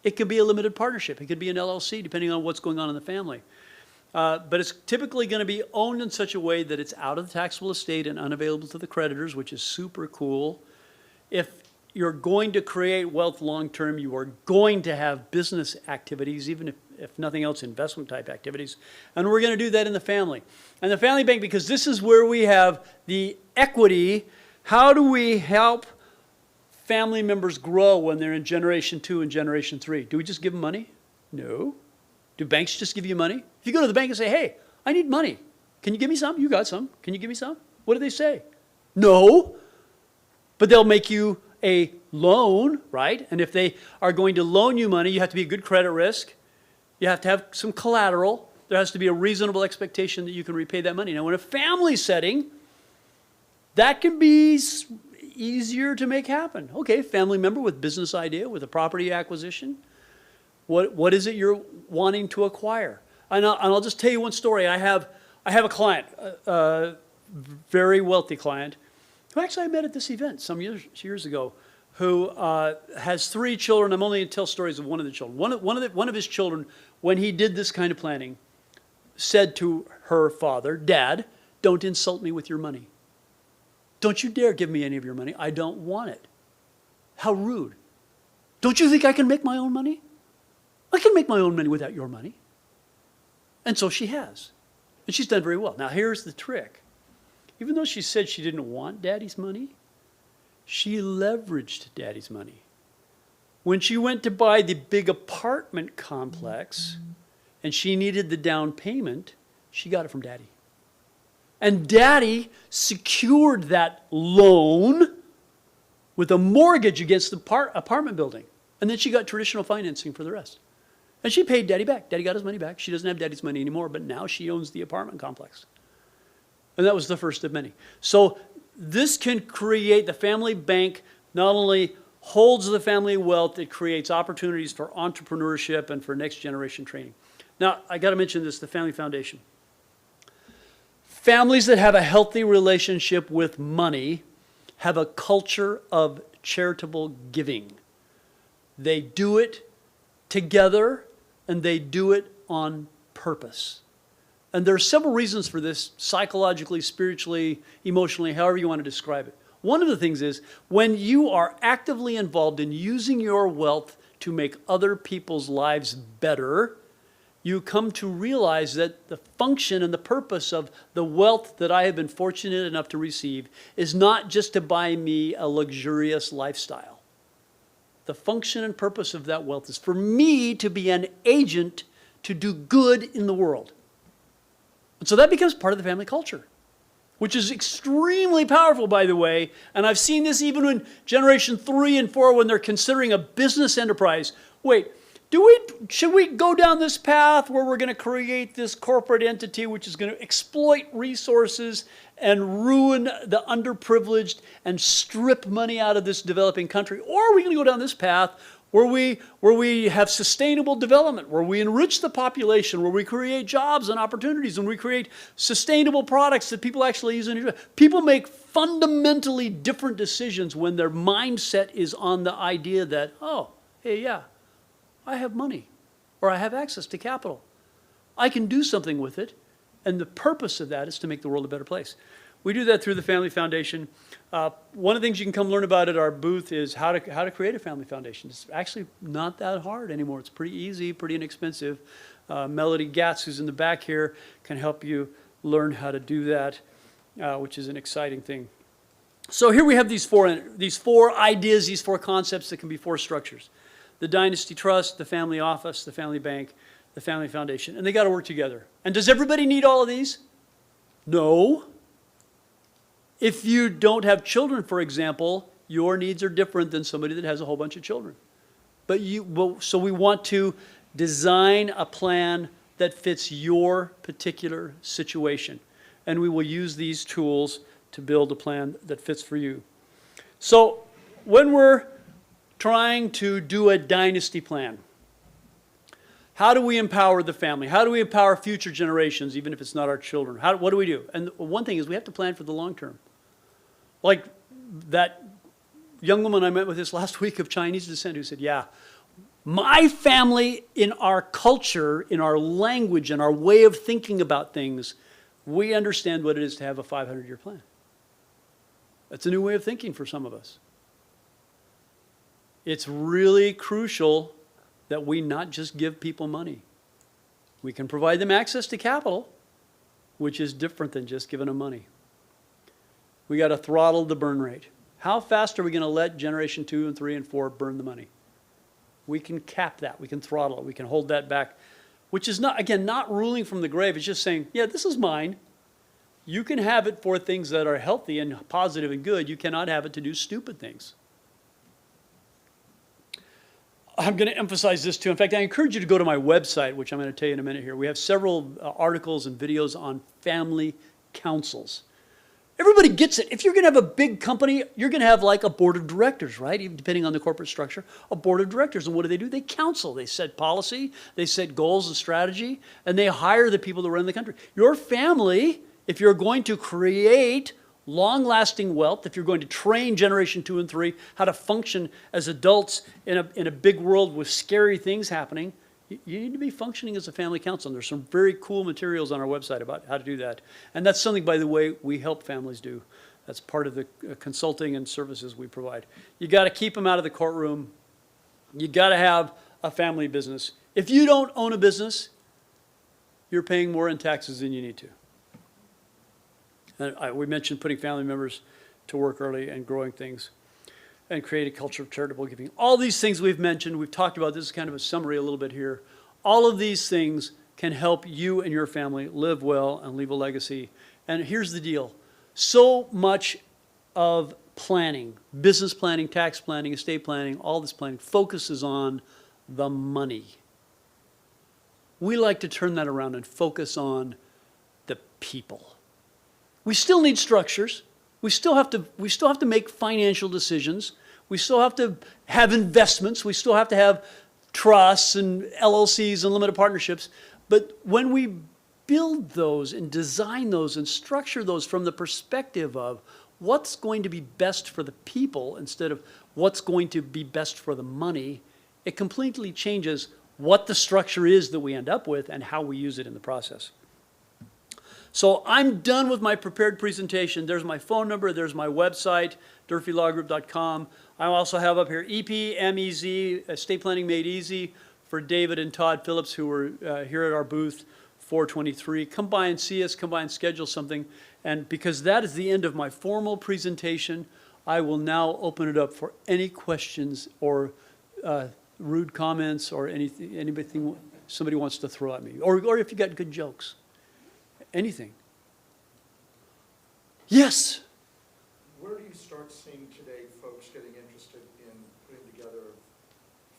It could be a limited partnership. It could be an LLC, depending on what's going on in the family. But it's typically going to be owned in such a way that it's out of the taxable estate and unavailable to the creditors, which is super cool. If you're going to create wealth long-term, you are going to have business activities, even if nothing else, investment type activities. And we're going to do that in the family. And the family bank, because this is where we have the equity, how do we help family members grow when they're in generation 2 and generation 3? Do we just give them money? No. Do banks just give you money? If you go to the bank and say, "Hey, I need money. Can you give me some?" You got some. Can you give me some? What do they say? No. But they'll make you a loan, right? And if they are going to loan you money, you have to be a good credit risk. You have to have some collateral. There has to be a reasonable expectation that you can repay that money. Now, in a family setting, That can be easier to make happen. Okay, family member with business idea, with a property acquisition. What is it you're wanting to acquire? And I'll just tell you one story. I have a client, a very wealthy client, who actually I met at this event some years ago, who has 3 children. I'm only going to tell stories of one of the children. One of his children, when he did this kind of planning, said to her father, "Dad, don't insult me with your money. Don't you dare give me any of your money. I don't want it." How rude. Don't you think I can make my own money? I can make my own money without your money. And so she has. And she's done very well. Now here's the trick. Even though she said she didn't want Daddy's money, she leveraged Daddy's money. When she went to buy the big apartment complex and she needed the down payment, she got it from Daddy. And Daddy secured that loan with a mortgage against the apartment building. And then she got traditional financing for the rest. And she paid Daddy back. Daddy got his money back. She doesn't have Daddy's money anymore, but now she owns the apartment complex. And that was the first of many. So this can create, the family bank not only holds the family wealth, it creates opportunities for entrepreneurship and for next generation training. Now, I got to mention this, the Family Foundation. Families that have a healthy relationship with money have a culture of charitable giving. They do it together and they do it on purpose. And there are several reasons for this, psychologically, spiritually, emotionally, however you want to describe it. One of the things is when you are actively involved in using your wealth to make other people's lives better, you come to realize that the function and the purpose of the wealth that I have been fortunate enough to receive is not just to buy me a luxurious lifestyle. The function and purpose of that wealth is for me to be an agent to do good in the world. And so that becomes part of the family culture, which is extremely powerful, by the way. And I've seen this even in generation 3 and 4 when they're considering a business enterprise. Wait, should we go down this path where we're going to create this corporate entity which is going to exploit resources and ruin the underprivileged and strip money out of this developing country? Or are we going to go down this path where we have sustainable development, where we enrich the population, where we create jobs and opportunities, and we create sustainable products that people actually use and enjoy? People make fundamentally different decisions when their mindset is on the idea that, oh, hey, yeah, I have money, or I have access to capital. I can do something with it, and the purpose of that is to make the world a better place. We do that through the Family Foundation. One of the things you can come learn about at our booth is how to create a family foundation. It's actually not that hard anymore. It's pretty easy, pretty inexpensive. Melody Gatz, who's in the back here, can help you learn how to do that, which is an exciting thing. So here we have these four ideas, these 4 concepts that can be 4 structures. The Dynasty Trust, the Family Office, the Family Bank, the Family Foundation. And they got to work together. And does everybody need all of these? No. If you don't have children, for example, your needs are different than somebody that has a whole bunch of children. So we want to design a plan that fits your particular situation. And we will use these tools to build a plan that fits for you. So when we're trying to do a dynasty plan, how do we empower the family? How do we empower future generations, even if it's not our children? What do we do? And one thing is we have to plan for the long term. Like that young woman I met with this last week of Chinese descent who said, yeah, my family, in our culture, in our language, in our way of thinking about things, we understand what it is to have a 500-year plan. That's a new way of thinking for some of us. It's really crucial that we not just give people money. We can provide them access to capital, which is different than just giving them money. We got to throttle the burn rate. How fast are we going to let generation 2 and 3 and 4 burn the money? We can cap that. We can throttle it. We can hold that back, which is not, again, not ruling from the grave. It's just saying, yeah, this is mine. You can have it for things that are healthy and positive and good. You cannot have it to do stupid things. I'm going to emphasize this too. In fact, I encourage you to go to my website, which I'm going to tell you in a minute here. We have several articles and videos on family councils. Everybody gets it. If you're going to have a big company, you're going to have like a board of directors, right? Even depending on the corporate structure, a board of directors. And what do? They counsel. They set policy. They set goals and strategy. And they hire the people that run the country. Your family, if you're going to create long-lasting wealth, if you're going to train generation 2 and 3 how to function as adults in a big world with scary things happening, you need to be functioning as a family council. And there's some very cool materials on our website about how to do that. And that's something, by the way, we help families do. That's part of the consulting and services we provide. You got to keep them out of the courtroom. You got to have a family business. If you don't own a business, you're paying more in taxes than you need to. And we mentioned putting family members to work early and growing things and create a culture of charitable giving. All these things we've mentioned, we've talked about, this is kind of a summary a little bit here. All of these things can help you and your family live well and leave a legacy. And here's the deal. So much of planning, business planning, tax planning, estate planning, all this planning focuses on the money. We like to turn that around and focus on the people. We still need structures. We still have to make financial decisions. We still have to have investments. We still have to have trusts and LLCs and limited partnerships. But when we build those and design those and structure those from the perspective of what's going to be best for the people instead of what's going to be best for the money, it completely changes what the structure is that we end up with and how we use it in the process. So I'm done with my prepared presentation. There's my phone number. There's my website, durfeelawgroup.com. I also have up here EPMEZ, Estate Planning Made Easy, for David and Todd Phillips, who were here at our booth 423. Come by and see us. Come by and schedule something. And because that is the end of my formal presentation, I will now open it up for any questions or rude comments or anything somebody wants to throw at me. Or if you got good jokes. Anything. Yes? Where do you start seeing today folks getting interested in putting together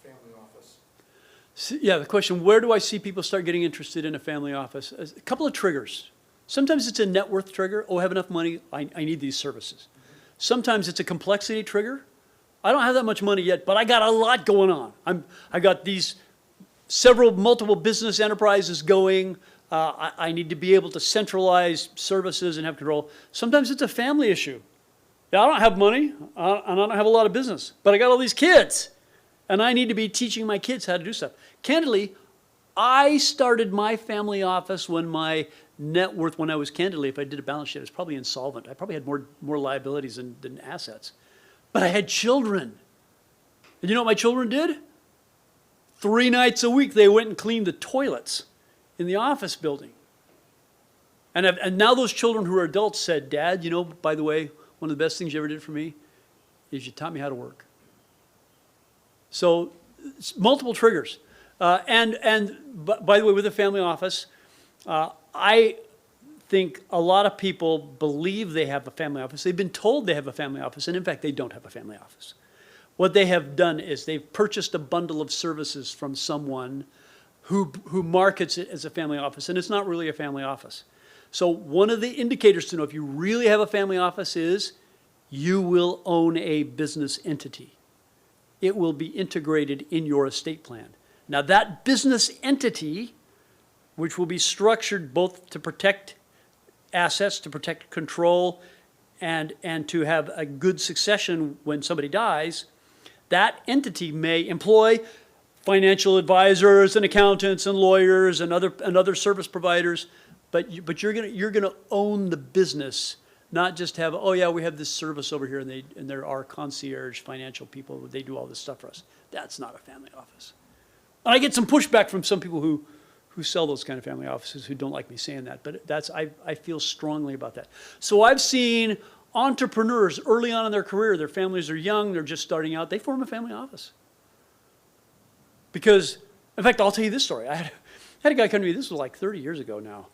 a family office? Yeah, the question, where do I see people start getting interested in a family office? A couple of triggers. Sometimes it's a net worth trigger. Oh, I have enough money. I need these services. Sometimes it's a complexity trigger. I don't have that much money yet, but I got a lot going on. I got these multiple business enterprises going. I need to be able to centralize services and have control. Sometimes it's a family issue. Yeah, I don't have money, and I don't have a lot of business, but I got all these kids, and I need to be teaching my kids how to do stuff. Candidly, I started my family office when my net worth, when I was candidly, if I did a balance sheet, I was probably insolvent. I probably had more liabilities than assets. But I had children. And you know what my children did? 3 nights a week, they went and cleaned the toilets in the office building. And now those children who are adults said, Dad, you know, by the way, one of the best things you ever did for me is you taught me how to work. So multiple triggers. And by the way, with the family office, I think a lot of people believe they have a family office. They've been told they have a family office, and in fact, they don't have a family office. What they have done is they've purchased a bundle of services from someone who markets it as a family office, and it's not really a family office. So one of the indicators to know if you really have a family office is you will own a business entity. It will be integrated in your estate plan. Now that business entity, which will be structured both to protect assets, to protect control, and to have a good succession when somebody dies, that entity may employ financial advisors and accountants and lawyers and other service providers, but you're gonna own the business, not just have, oh yeah, we have this service over here and there are concierge financial people, they do all this stuff for us. That's not a family office. And I get some pushback from some people who sell those kind of family offices who don't like me saying that, but I feel strongly about that. So I've seen entrepreneurs early on in their career, their families are young, they're just starting out, they form a family office. Because, in fact, I'll tell you this story. I had a guy come to me, this was like 30 years ago now.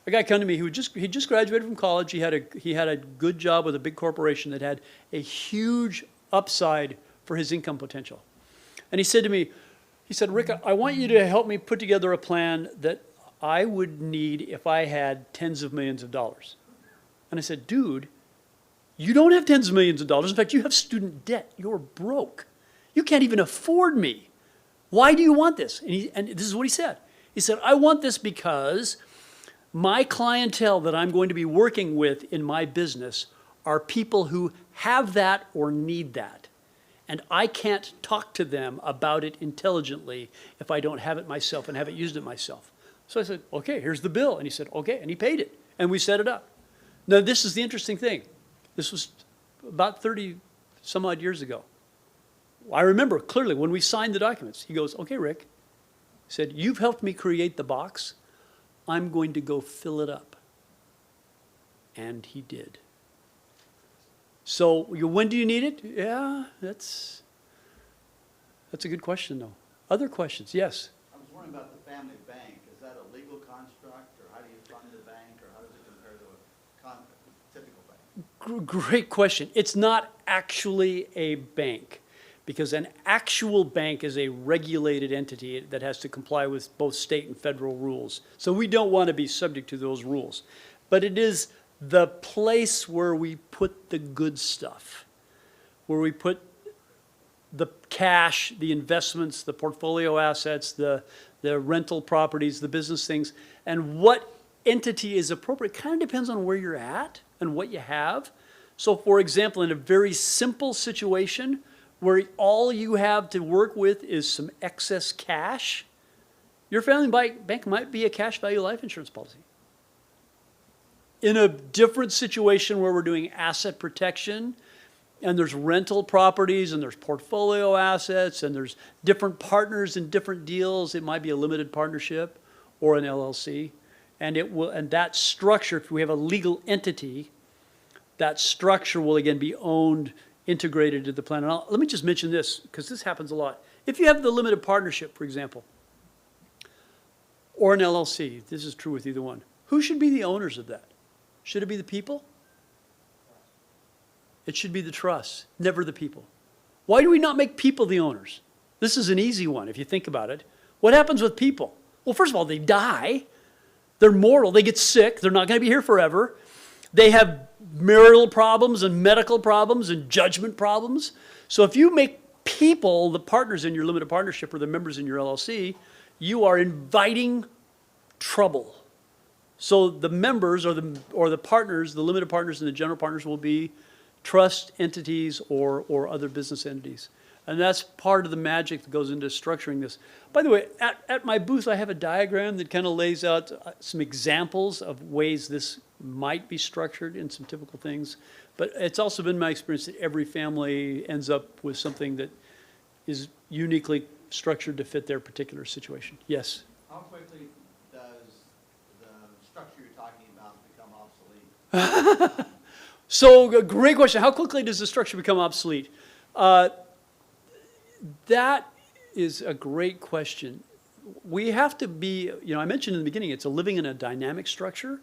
A guy come to me who he just graduated from college. He had a good job with a big corporation that had a huge upside for his income potential. And he said to me, he said, Rick, I want you to help me put together a plan that I would need if I had tens of millions of dollars. And I said, dude, You don't have tens of millions of dollars. In fact, you have student debt. You're broke. You can't even afford me. Why do you want this? And this is what he said. He said, I want this because my clientele that I'm going to be working with in my business are people who have that or need that. And I can't talk to them about it intelligently if I don't have it myself and haven't used it myself. So I said, okay, here's the bill. And he said, okay, and he paid it. And we set it up. Now, this is the interesting thing. This was about 30 some odd years ago. I remember clearly when we signed the documents, he goes, okay, Rick, he said, you've helped me create the box. I'm going to go fill it up. And he did. So when do you need it? Yeah, that's a good question, though. Other questions? Yes? I was wondering about the family bank. Is that a legal construct, or how do you fund the bank, or how does it compare to a typical bank? Great question. It's not actually a bank, because an actual bank is a regulated entity that has to comply with both state and federal rules. So we don't want to be subject to those rules. But it is the place where we put the good stuff, where we put the cash, the investments, the portfolio assets, the rental properties, the business things, and what entity is appropriate kind of depends on where you're at and what you have. So for example, in a very simple situation where all you have to work with is some excess cash, your family bank might be a cash value life insurance policy. In a different situation where we're doing asset protection and there's rental properties and there's portfolio assets and there's different partners in different deals, it might be a limited partnership or an LLC. And that structure, if we have a legal entity, that structure will again be owned, integrated to the plan. And let me just mention this, because this happens a lot. If you have the limited partnership, for example, or an LLC, this is true with either one, who should be the owners of that? Should it be the people? It should be the trust, never the people. Why do we not make people the owners? This is an easy one if you think about it. What happens with people? Well, first of all, they die. They're mortal. They get sick. They're not going to be here forever. They have marital problems and medical problems and judgment problems. So if you make people the partners in your limited partnership or the members in your LLC, you are inviting trouble. So the members or the partners, the limited partners and the general partners will be trust entities or other business entities. And that's part of the magic that goes into structuring this. By the way, at my booth, I have a diagram that kind of lays out some examples of ways this might be structured in some typical things. But it's also been my experience that every family ends up with something that is uniquely structured to fit their particular situation. Yes? How quickly does the structure you're talking about become obsolete? So, a great question. How quickly does the structure become obsolete? That is a great question. We have to be, I mentioned in the beginning, it's a living in a dynamic structure.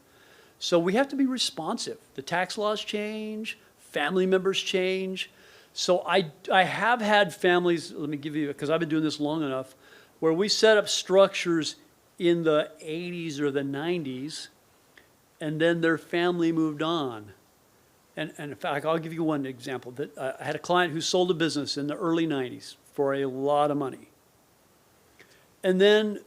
So we have to be responsive. The tax laws change, family members change. So I have had families, let me give you, because I've been doing this long enough, where we set up structures in the 80s or the 90s, and then their family moved on. And in fact, I'll give you one example. That I had a client who sold a business in the early 90s for a lot of money. And then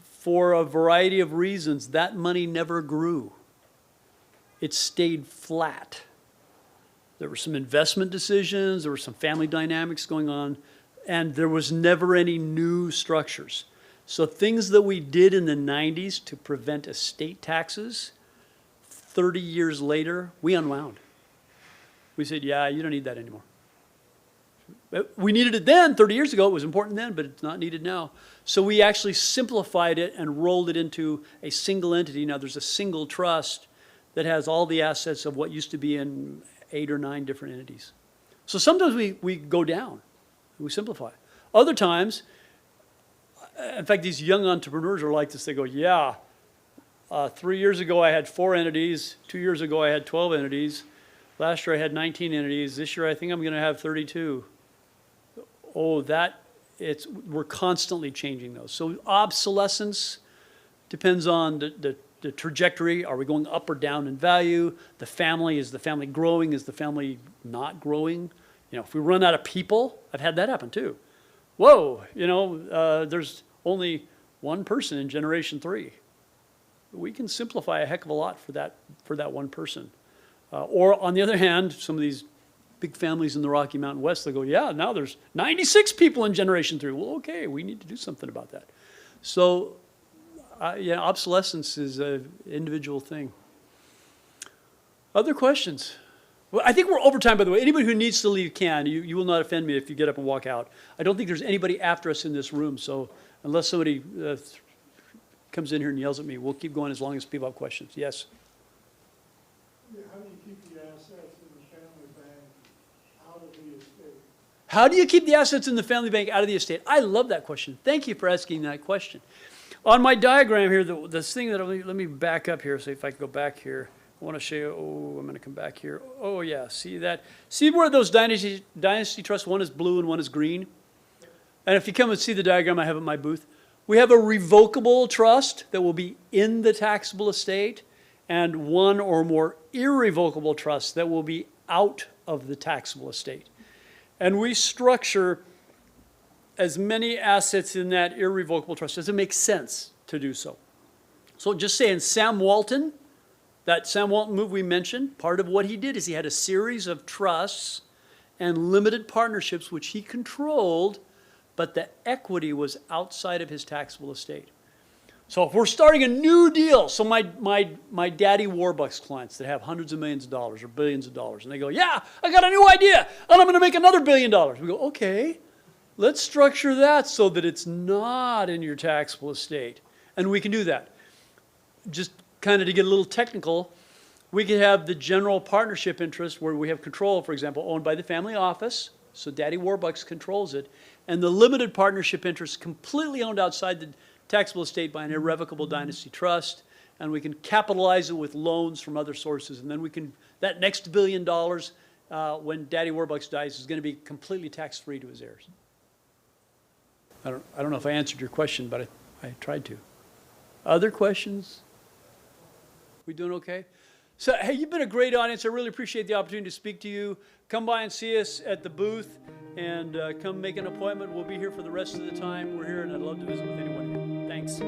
for a variety of reasons, that money never grew. It stayed flat. There were some investment decisions, there were some family dynamics going on, and there was never any new structures. So things that we did in the 90s to prevent estate taxes, 30 years later, we unwound. We said, yeah, you don't need that anymore. We needed it then, 30 years ago. It was important then, but it's not needed now. So we actually simplified it and rolled it into a single entity. Now there's a single trust that has all the assets of what used to be in 8 or 9 different entities. So sometimes we go down, we simplify. Other times, in fact, these young entrepreneurs are like this. They go, yeah, 3 years ago I had 4 entities. 2 years ago I had 12 entities. Last year I had 19 entities. This year I think I'm going to have 32. Oh, we're constantly changing those. So obsolescence depends on the the trajectory. Are we going up or down in value? The family, is the family growing? Is the family not growing? You know, if we run out of people, I've had that happen too. Whoa, you know, there's only one person in generation 3. We can simplify a heck of a lot for that one person. Or on the other hand, some of these big families in the Rocky Mountain West, they go, yeah, now there's 96 people in generation 3. Well, okay, we need to do something about that. So, yeah, obsolescence is an individual thing. Other questions? Well, I think we're over time, by the way. Anybody who needs to leave can. You will not offend me if you get up and walk out. I don't think there's anybody after us in this room, so unless somebody comes in here and yells at me, we'll keep going as long as people have questions. Yes? Yeah, how do you keep the assets in the family bank out of the estate? How do you keep the assets in the family bank out of the estate? I love that question. Thank you for asking that question. On my diagram here, this thing that, let me back up here, see if I can go back here. I want to show you, oh, I'm going to come back here. Oh, yeah, see that? See where those Dynasty Trust, one is blue and one is green? And if you come and see the diagram I have at my booth, we have a revocable trust that will be in the taxable estate and one or more irrevocable trusts that will be out of the taxable estate. And we structure as many assets in that irrevocable trust as it makes sense to do so. So just saying, Sam Walton, that Sam Walton move we mentioned, part of what he did is he had a series of trusts and limited partnerships which he controlled, but the equity was outside of his taxable estate. So if we're starting a new deal, so my daddy Warbucks clients that have hundreds of millions of dollars or billions of dollars, and they go, yeah, I got a new idea, and I'm going to make another $1 billion. We go, okay, let's structure that so that it's not in your taxable estate. And we can do that. Just kind of to get a little technical, we could have the general partnership interest where we have control, for example, owned by the family office, so Daddy Warbucks controls it, and the limited partnership interest completely owned outside the taxable estate by an irrevocable Dynasty Trust, and we can capitalize it with loans from other sources, and then we can, that next $1 billion, when Daddy Warbucks dies, is going to be completely tax-free to his heirs. I don't know if I answered your question, but I tried to. Other questions? We doing okay? So, hey, you've been a great audience. I really appreciate the opportunity to speak to you. Come by and see us at the booth and come make an appointment. We'll be here for the rest of the time. We're here, and I'd love to visit with anyone. Thanks.